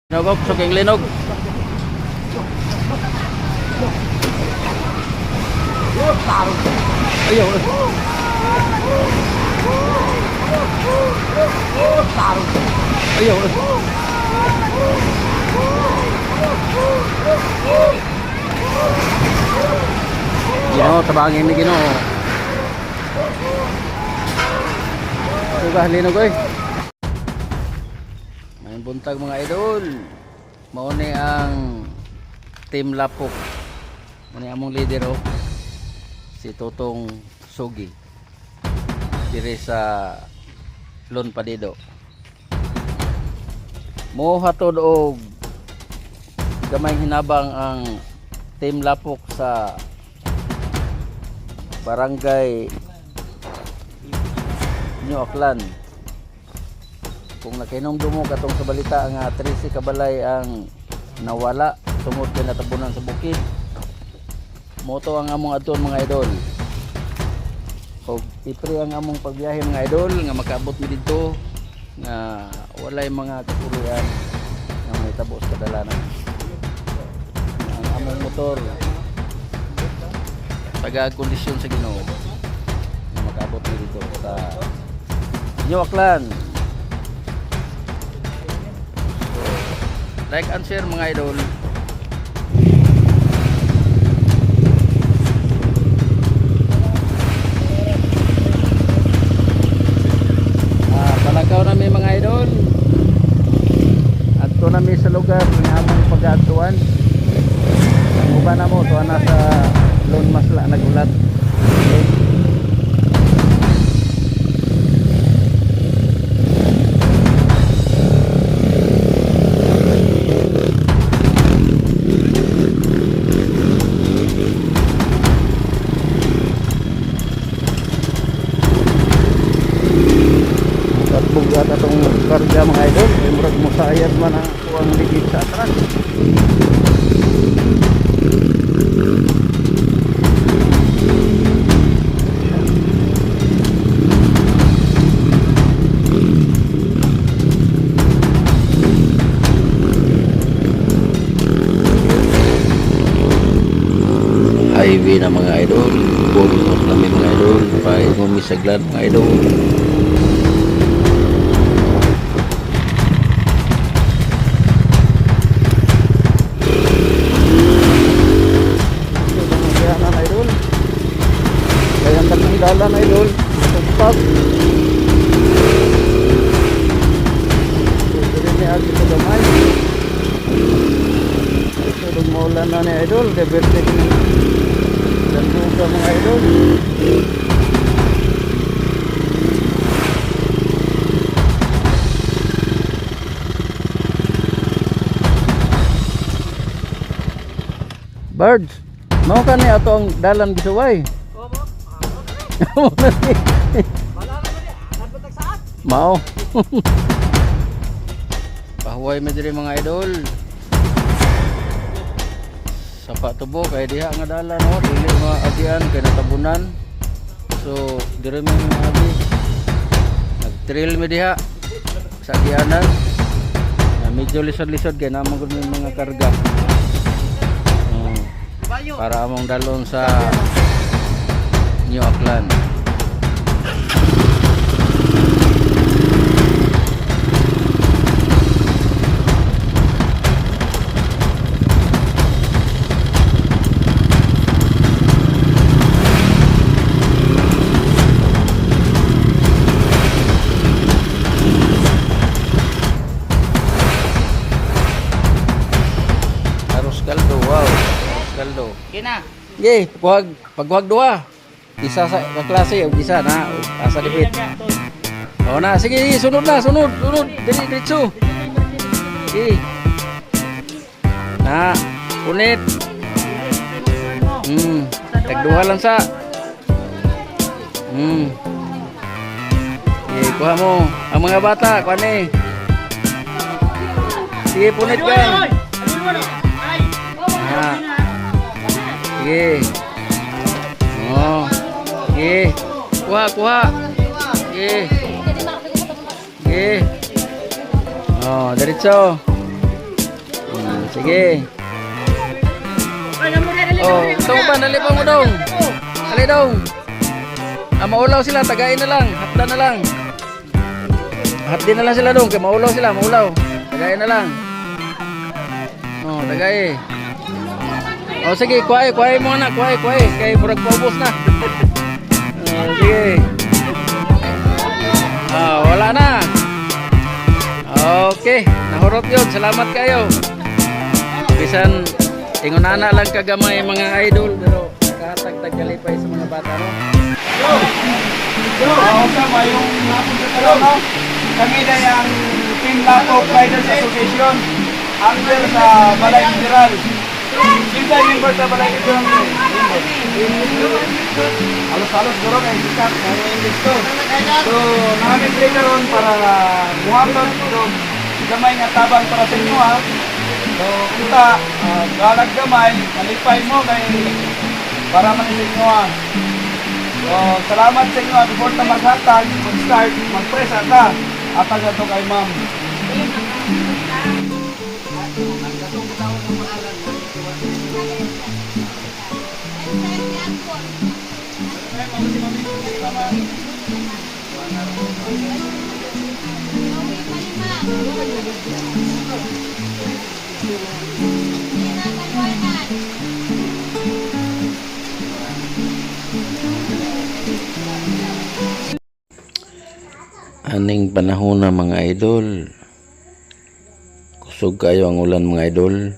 Linog, suking linog. Ayaw. Ayaw. Gino, tabangin ni Gino. Sudah linog oy. May buntag mga idol. Mao ni ang Team Lapok. Mao ni among leader oh. Si Totong Sugi. Dire sa Lon Padido. Mo hatod og gamay hinabang ang Team Lapok sa Barangay New Auckland. Kung nakinomdumo katong sa balita nga 13 kabalay ang nawala tungod kay natabunan sa bukid. Moto ang among adton mga idol. Og ipre ang among pagbiyahe mga idol nga makaabot mi didto nga walay mga kapulian nga may tabos kadalanan. Ang among motor taga kondisyon sa Ginoo nga makaabot mi didto sa New Auckland. Like and share mga idol. Palagaw namin mga idol. Adto namin sa lugar ng among pag-aatuan. Ang uban na mo tuwa na sa Lon Masla nagulat. Okay. Bugat atong karga mga idol, murag musayad man ang tuwang ligid sa atras. Highway na mga idol, bumos namin mga idol, pahay misaglan mga idol. Dalan idol, tumpak. Jadi ni agi sa gamay. Ito maulan na ni idol, deberte ni dan buka mga idol. Birds, mau kan ni ato ang dalan gisuway. Mau pahuway mo diri mga idol sapa tubo kay diha nga dalan no dili mga agian kay natabunan so diri mi mga abi nag-trail mi diha sa agianan na medyo lisod-lisod kay namang gud mga karga para among dalon sa New Auckland. Arroz caldo, wow. Arroz caldo. Kina. Ye, pagwag duha. Isa sa klase o isa na asa dipit. O na sige, sunod na, sunod. Dili diretso. Sige. Na, punit. Tagduha lang sa. Sige, kuha mo. Ang mga bata, kuha ni. Sige, punit ka. Sige. Oh. Sige. Kuha. Sige. Oh, diretso. Sige. Oh, ito pa, nalipan mo dong. Dali dong. Maulaw sila, tagain na lang. Hapda na lang. Hapdi na lang sila dong, kaya maulaw sila, maulaw. Tagain na lang. Oh, tagay. Oh, sige, kuhay mo anak, kuhay. Kaya murag paubos na. Oh, sige. Wala na. Okay, nahurot yun. Salamat kayo. Bisan, tingunana lang kagamay mga idol, pero katagtag kalipay sa mga bata, no? Sama yung napunta ka lang, no? Kami na yung Team Lapok Riders Association under sa Balay Federal. Sila yung member sa Balay Federal. Halos-halos guro kayo sikat na English to. So, namin play karon para muhatot yung gamay nga tabang para sa inyo, ha? So, kita, galag gamay, malipay mo kay para manin inyo, ha? So, salamat sa inyo. Before na maghatag, mag-start, mag-press ata. Atag ito kay ma'am. Aning panahon na mga idol. Kusog kayo ang ulan mga idol.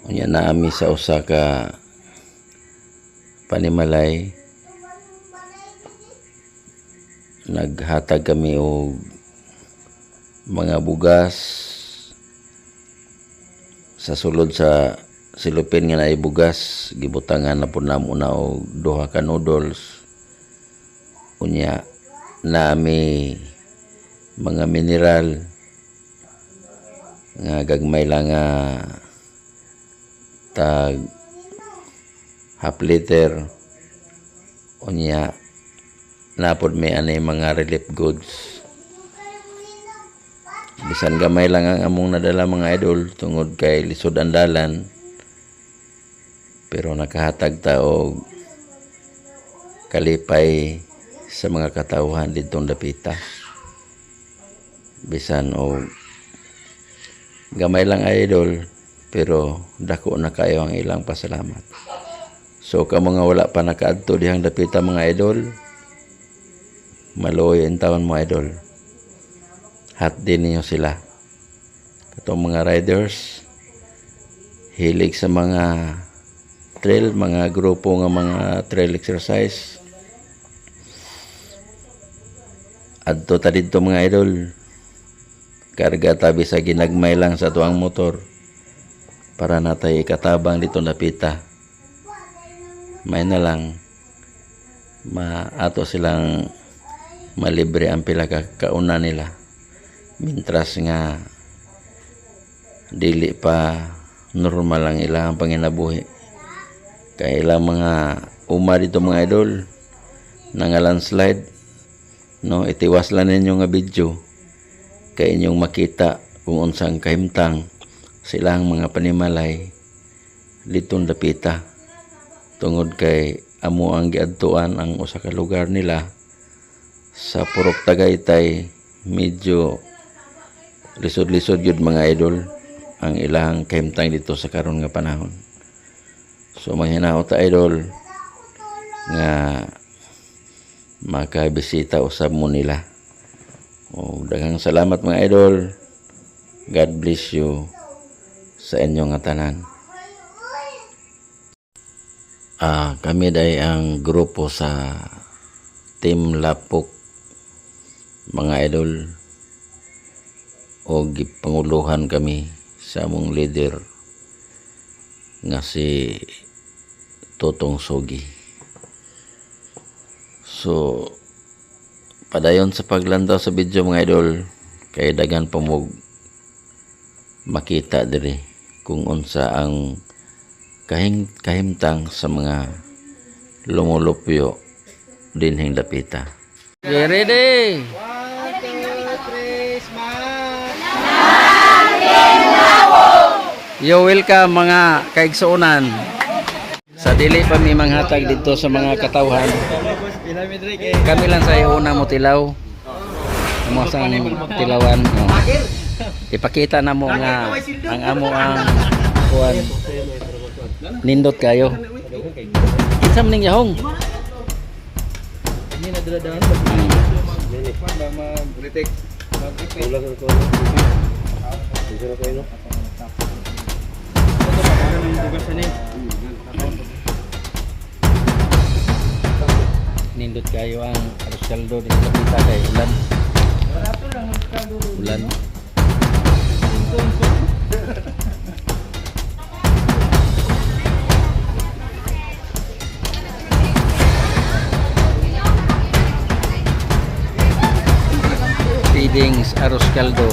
Unya naami sa usa ka panimalay. Naghatag kami og mga bugas sa sulod sa silupin nga naay bugas. Gibutangan na po namo na og duha ka noodles. Unya nami mga mineral nga gagmay lang nga tag half liter. Unya napod may anay mga relief goods. Bisan gamay lang ang among nadala mga idol tungod kay lisod ang dalan, pero nakahatag ta og kalipay sa mga katauhan ditong dapita. Bisan o gamay lang idol, pero dako na kayo ang ilang pasalamat. So kamo nga wala pa nakaadto dihang dapita mga idol, maluoy ang taon mo idol. Hat din niyo sila. Katong mga riders hilig sa mga trail, mga grupo nga mga trail exercise. Adto ta dito mga idol, karga tabi sa ginagmay lang sa tuang motor para natay ikatabang dito napita. May na lang maato silang malibre ang pila ka kauna nila, mintras nga dili pa normal ang ilang panginabuhi. Kaya ilang mga uma dito mga idol nangalandslide, no, itiwas lang ninyo nga video kay inyong makita kung unsang kahimtang silang mga panimalay ditong dapita. Tungod kay amo ang giadtuan ang usa ka lugar nila sa Purok Tagaytay, medyo lisod-lisod yun mga idol ang ilang kahimtang dito sa karon nga panahon. So manghinaot ta idol nga makabisita usab mo nila. Daghang salamat mga idol. God bless you sa inyong tanan. Kami day ang grupo sa Team Lapok mga idol, o gipanguluhan kami sa among leader nga si Totong Sogi. So padayon sa paglantaw sa video mga idol, kay dagan pa mo makita diri kung unsa ang kahimtang sa mga lumulupyo dinhing dapita. Okay, ready? 1, 2, 3, smile! Team Lapok! Yo, welcome mga kaigsuonan. Sa dili pa mi manghatag dito sa mga katawhan. Kami lang sa una mo tilaw. Mo sang tilawan. No. Ipakita na mo nga ang amo ang kuan. Nindot kayo. Kinsa man ning yahong? Ini na dala-dala. Mag-retake. Ulang ko. Dito na kayo. Nindot kayo ang arroz caldo di sa pita kay ulan. Ulan. Feedings arroz caldo.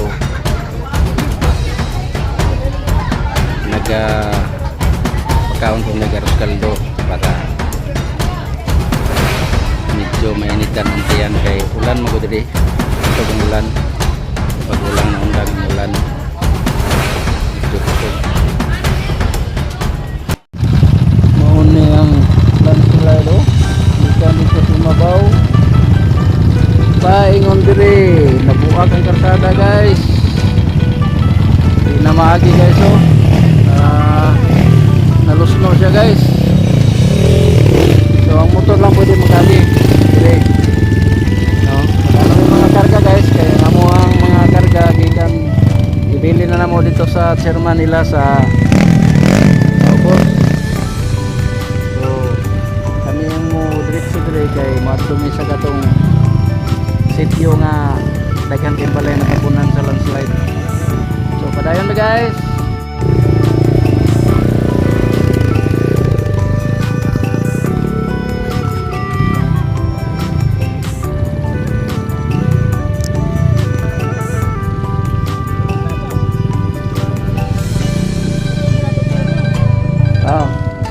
Pagkaon kong nag-arroz kaldo para medyo mainitan ang tiyan kay ulan magudiri ito ang ulan pag ulang na undang ang ulan medyo kusog mauni ang lanslado ikan dito sumabaw paingon diri nabuak ang karsada guys di na maagi guys oh. Nalusno siya guys. So ang motor lang pwede magali. Okay. No, ano yung mga karga guys, kaya namo ang mga karga gikan ibili na namo dito sa chairman nila sa August. So kami yung mo diretso dire kay matumi sa katong sitio nga daghan kay balay na tabunan sa landslide. So padayon na guys.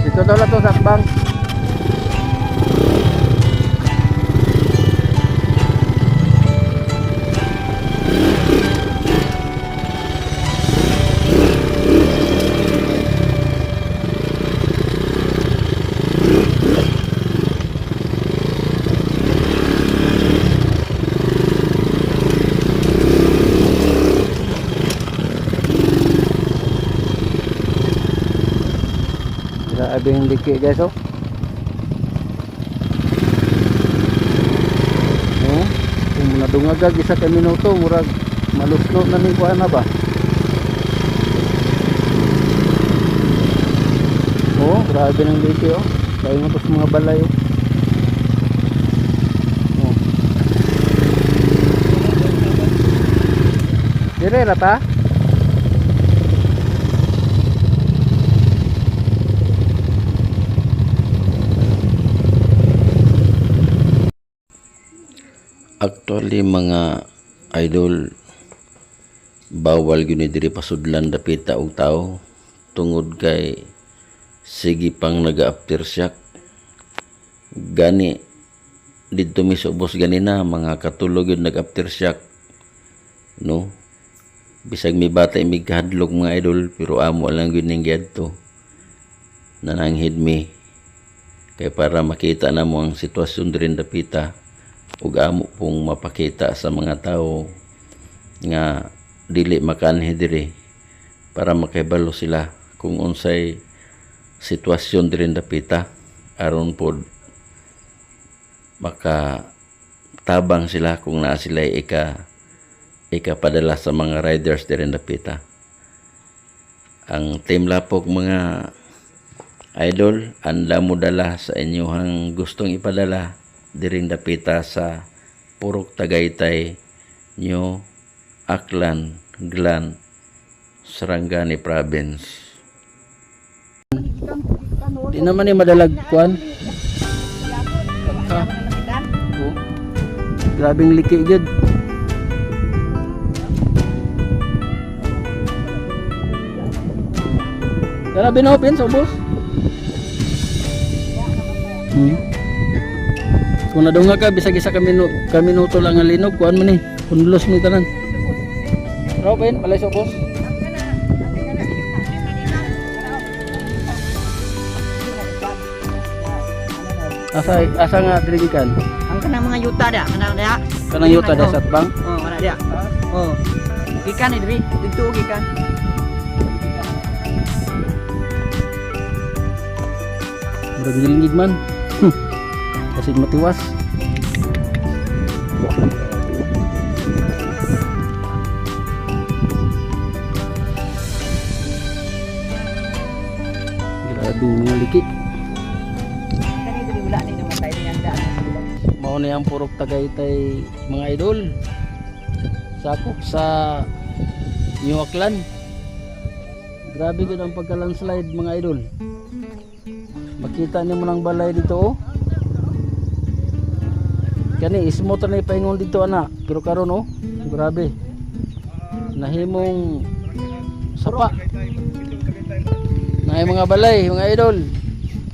Dito daw lang to sa bang. Grabe yung liki guys oh. Oh, kung nadungagag isa ka minuto murag maluslo na ning kuan na ba. Oh, grabe ng liki oh. Kaya nga to sa mga balay oh. Oh. Dire rata. Actually mga idol bawal gyud diri pasudlan dapita og tao tungod kay sige pang naga-aftershock gani didto mi sa ubos ganina mga katulog yun nag-aftershock no bisag mi bata mi kahadlok mga idol pero amo lang gyud ning giadto nananghid mi kay para makita na mo ang sitwasyon diri dapita ug amo pong mapakita sa mga tao nga dili makanhi diri para makahibalo sila kung unsay sitwasyon diri dapita aron pod maka tabang sila kung naa sila ikapadala sa mga riders diri dapita. Ang Team Lapok mga idol anda mo dala sa inyong gustong ipadala diring dapita sa Purok Tagaytay, New Aklan, Glan, Sarangani Province. Di naman ni madalag kuan. Oh. Grabing liki gid. Grabe na open sa ubos. Kung nadunga ka bisag isa ka minuto lang ang linog kuan man ni kunlos mo tanan. Robin, balay sa ubos. Asa nga dirigikan? Ang kanang mga yuta da, kanang da. Kanang yuta da sa bang? Oh, kana dia. Oh. Gikan diri, dito gikan. Murag nilingid man. Kasi matiwas. Grado nga liki. Kani diri wala ni namatay ni anda. Mao na ang purok Tagaytay mga idol. Sakop sa New Auckland. Grabe gud ang pagka-landslide mga idol. Makita niyo mo ng balay dito oh. Kani smooth na ipaingon dito ana, pero karon oh, grabe. Nahimong sapa. Naay mga balay, mga idol.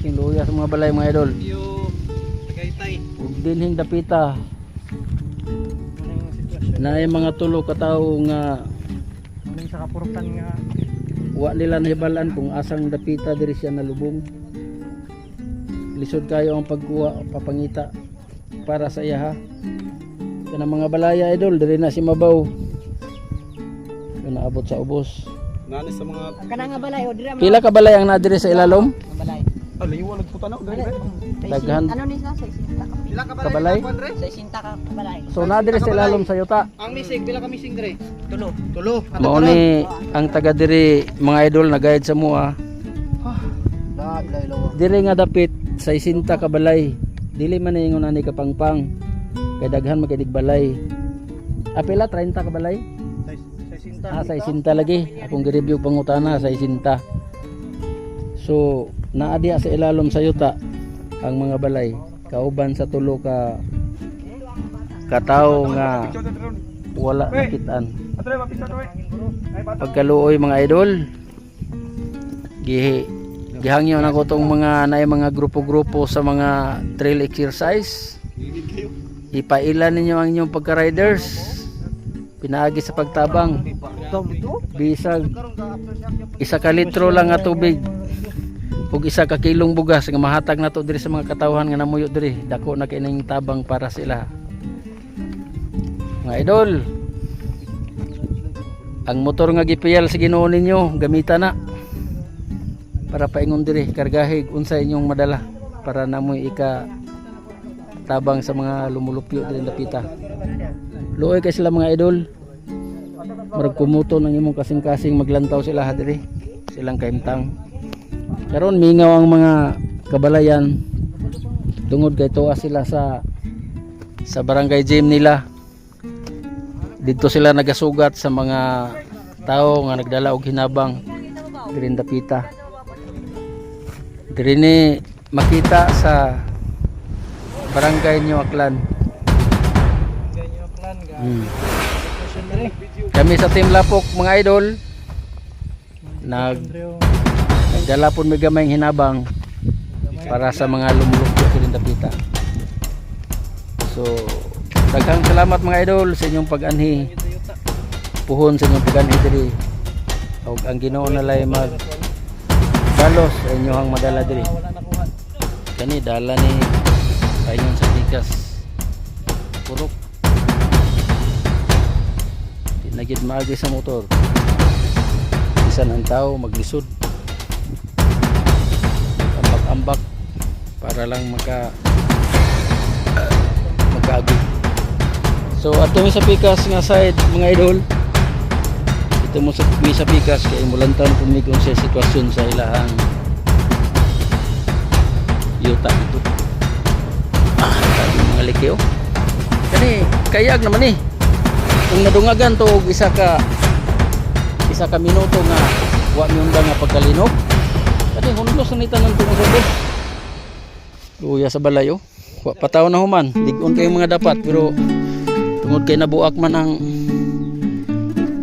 King luya sa mga balay mga idol. Ug dinhing dapita. Naay mga tulo ka tawo nga Sa kapurukan nga wa nila nahibalan kung asang dapita diri siya nalubong. Lisod kayo ang pagkuha papangita para sa iya ha. Kanang mga balaya idol diri na si mabaw. Kana abot sa ubos. Nani sa mga kanang nga balay o dira mo. Pila ka balay ang nadiri sa ilalom? Ang balay. aliwa nagputanaw dali. Daghan. Ano ni sa 60 Pila ka Kabalay? Sa 60 ka balay. So nadiri sa ilalom sa yuta. Ang misig, pila ka misig dire? Tulo. Tulo. Mao ni ang taga diri mga idol na guide sa mua. La ilaha Diri nga dapit sa 60 ka balay. Dili man ingon ani kapangpang. Kay daghan magkinig balay. Apila 30 ka balay? Sa 60 lagi. Akong gi-review pangutana sa 60. So naadiya sa ilalom sa yuta ang mga balay. Kauban sa tulo ka katawo nga wala nakitaan. Pagkaluoy mga idol, gihangyo na ko tong mga naay mga grupo-grupo sa mga trail exercise. Ipailan ninyo ang inyong pagka-riders. Pinaagi sa pagtabang. Bisag 1 ka litro lang nga tubig ug 1 ka kilong bugas nga mahatag nato diri sa mga katawhan nga namuyo diri. Dako na kining tabang para sila. Mga idol, ang motor nga gipiyal sa Ginoo ninyo, gamita na para paingon diri kargahig unsa inyong madala para namoy ika tabang sa mga lumulupyo diri dapita. Luoy kay sila mga idol. Murag kumuto ng imong kasing-kasing maglantaw sila diri. Silang kaimtang. Karon mingaw ang mga kabalayan tungod kay tuwa sila sa barangay gym nila. Dito sila nagasugat sa mga tao nga nagdala og hinabang diri dapita. Diri ni makita sa barangay New Auckland. Kami sa Team Lapok mga idol nagdala pun may gamayng hinabang para sa mga lumulupyo diri dapita. So daghang salamat mga idol sa inyong pag-anhi. Puhon sa inyong pag-anhi diri. Ug ang Ginoo nalay mag balos sa inyong madala diri. Kani dala ni paingon sa tikas. Purok. Tinagid maagi sa motor. Bisan ang tao maglisod. Ambak-ambak para lang magkaagi. So ato mi sa pikas nga side mga idol. Ito mo sa pikas kay mulantan pud mi kung sa sitwasyon sa ilahang yuta ito. Mga likyo. Kani kayag naman eh. Kung nadungagan to og isa ka minuto nga wa mi unda nga pagkalinog. Kani hunlos na tanan tungod sa bus. Luya sa balayo. Wa pataw na human. Ligon kay mga dapat pero tungod kay nabuak man ang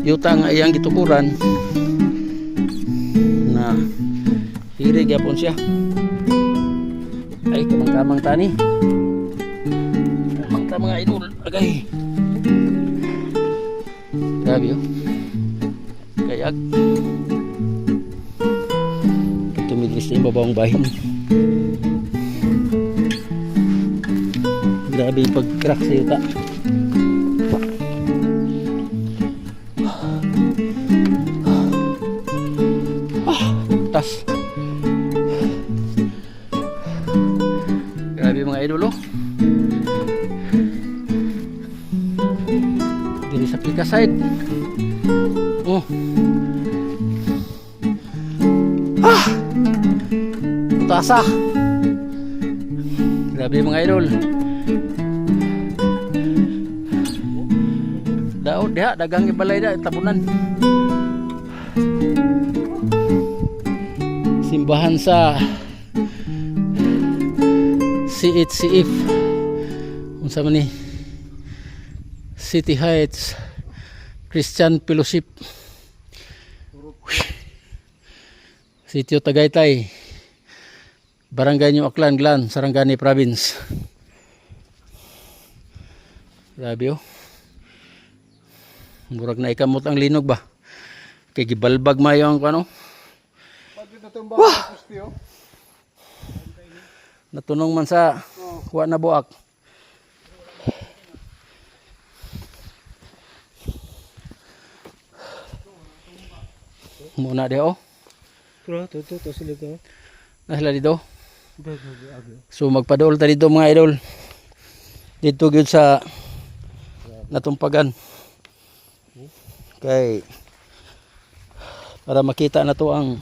yuta nga iyang gitukuran na hirig yapon siya. Ay kamang-kamang tani. Kamang mga idol. Agay. Grabe oh. Kayak. Tumidris na yung babawang bahin. Grabe yung pag-crack sa yuta. Tas. Grabe mga idol oh. Dili sa plika side. Oh. Tasa. Grabe mga idol. Daod diha dagang ibalay da tabunan. Simbahan sa CHCF unsa man ni City Heights Christian Fellowship Sitio Tagaytay Barangay New Aklan Glan Sarangani Province. Grabe oh. Murag na ikamot ang linog ba kay gibalbag mayo ang ano. Natunong man sa kuha na buak. Muna dia oh. To sila to. Nahila dito. So magpadol ta dito mga idol. Dito gyud sa natumpagan. Kay para makita na to ang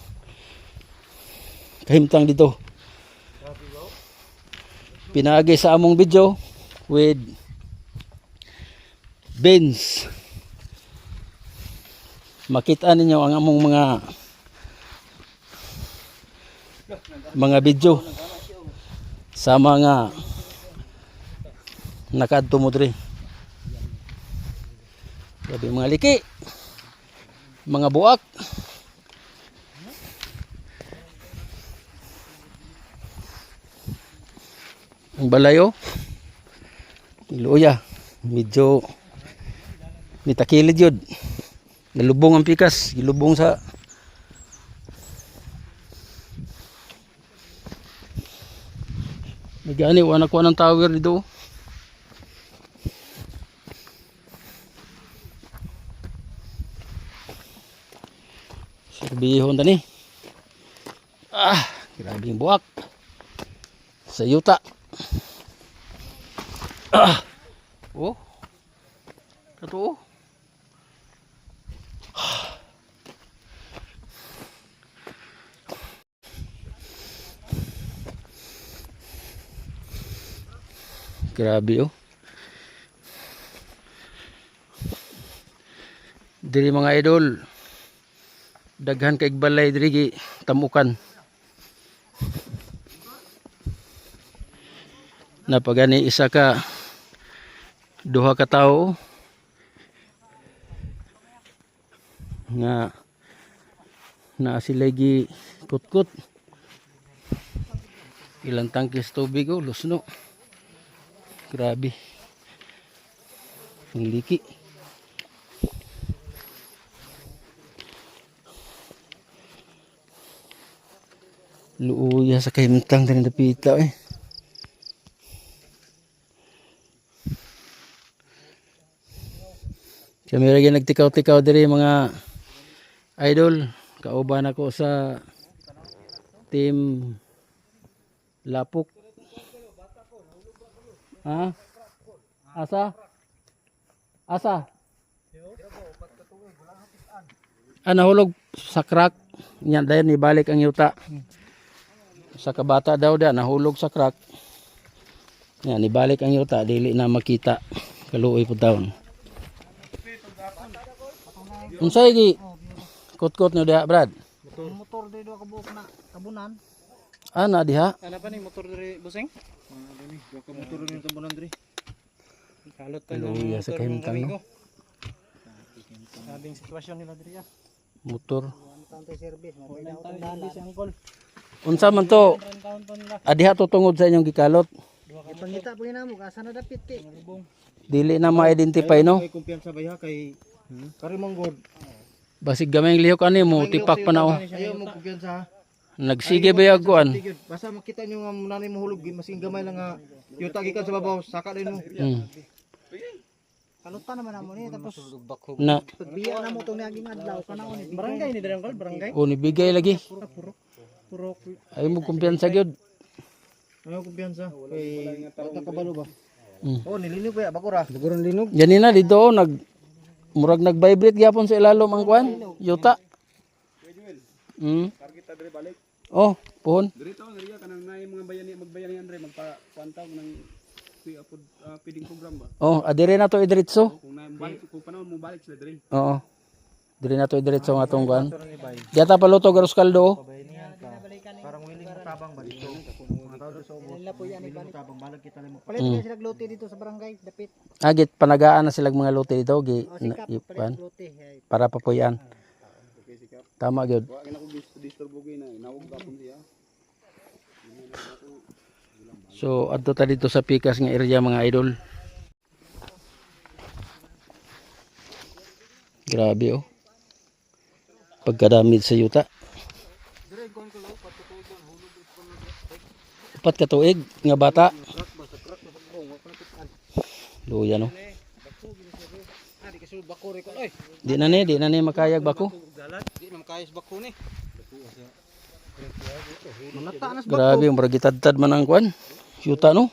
kahimtang dito. Pinaagi sa among video with Benz. Makita ninyo ang among mga video sa mga nakadto mo diri. Grabe mga liki. Mga buak. Ang balayo iluya medyo nitakilid yun nalubong ang pikas gilubong sa nagani wala ko ng tower dito sarbihon tani grabe yung buwak sa yuta. Oh. Kato. Grabe oh. Diri mga idol. Daghan kay balay diri tamukan. Napagani isa ka duha ka tawo nga na sila gi kutkut ilang tangkis tubig oh lusno grabe ang liki luuya sa kahimtang din napita eh. Kami lagi nagtikaw-tikaw diri mga idol. Kauban ako sa team Lapok. Ha? Asa? Asa? Nahulog sa crack. Yan dayon ibalik ang yuta. Sa kabata daw da nahulog sa crack. Yan ibalik ang yuta dili na makita. Kaluoy pud taon. Unsay gi kot-kot nyo diha Brad? Motor dito kabuok na tabunan. Na diha? Ano pa ni motor diri busing? Dini, wa ka motor ni tabunan diri. Kalot Luya sa kahimtang no. Sabing sitwasyon nila diri ah. Motor. Tante service, mabay si Angkol. Unsa man to? Diha to tungod sa inyong gikalot. Ipangita po ina mo asa na dapit ti. Dili na ma-identify no. Kay kumpiyansa ba kay Karimanggod. Basig gamay ang lihok ani mo tipak pa na oh. Ayaw mo kumpiyansa. Nagsige ba yung kuan? Tigid. Basta makita nyo nga nanay mo hulog, masing gamay lang nga yuta gikan sa babaw, saka din mo. Kalutan naman namo ni tapos Na, pagbiya na mo tong naging adlaw kana ni barangay ni Darangkal, barangay. o nibigay lagi. Puro Ay mo kumpiyansa gyud. ano kumpiyansa. Kay bata kabalo ba? Mm. Oh, nilinog ba bakura? Baguran linog. Ganina dito oh, murag nag-vibrate gyapon sa ilalom ang kuan, yuta. Oh, puhon. Dito ang area kanang naay mga bayani magbayani Andre magpapantaw ng feeding program ba. Oh, adire na to idiretso. Kung na balik kung panahon mo balik sila diri. Oo. Dire na to idiretso nga tong kuan. Diata paluto garos kaldo. Parang willing mo tabang ba dito? Nila po yan ibalik tabang balag kita mo. Palit kaya sila lote dito sa barangay, dapit. Agit panagaan na silang mga lote dito gi Palit lote. para papuyan. Tama gyud. Wa gina ko disturbo gina nawag gapon siya. So adto ta dito sa pikas nga area mga idol. Grabe oh. Pagkadamid sa yuta. Upat ka tuig nga bata. Luya no. Di na ni makayag bako. Di man kayas bako ni. Grabe yung maragitad-tad man ang kwan. Yuta no.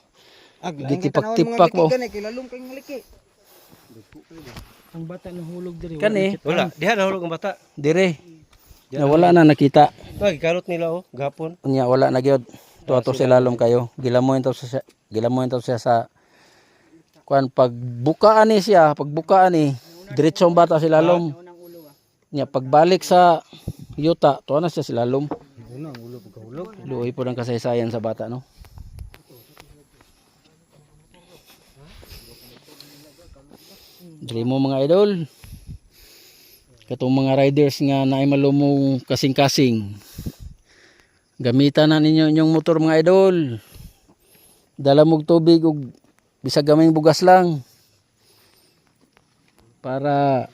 Gitipak-tipak mo. Kilalong kay maliki. Ang bata nahulog diri. Kani. Wala, diha nahulog ang bata. Dire. Na wala na nakita. Ay, karot nila oh, gapon. Unya wala na gyud. Tuwa to sa ilalom kayo. Gilamoy to siya sa kwan pagbukaan ni siya, pagbukaan ni diretso ang bata sa ilalom. Nya pagbalik sa yuta, tuwa na siya sa ilalom. Unang ulo pagkahulog. Luoy po ng kasaysayan sa bata no. Dili mo mga idol. Katong mga riders nga naay malumong kasing-kasing. Gamitan na ninyo inyong motor mga idol. Dala mog tubig ug bisag gamay bugas lang. Para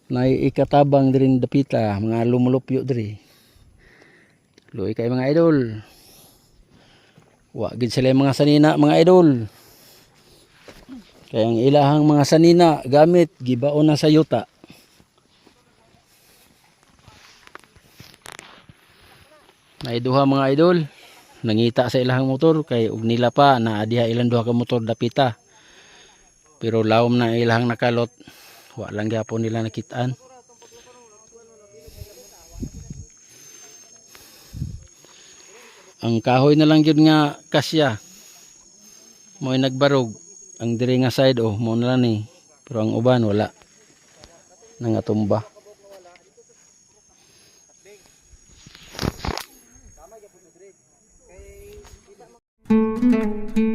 naiikatabang dirin dapita mga lumulupyo diri. Luoy kay mga idol. Wa gid sila mga sanina mga idol. Kaya ang ilahang mga sanina gamit gibaon na sa yuta. Naiduha mga idol. Nangita sa ilahang motor kay ug nila pa na adiha ilang duha ka motor dapita. Pero lawom na ilahang nakalot. Wa lang gyapon nila nakitaan. Ang kahoy na lang yun nga kasya. Mo'y nagbarog. Ang diri nga side oh, mo na lang ni. Pero ang uban wala. Nangatumba. Tama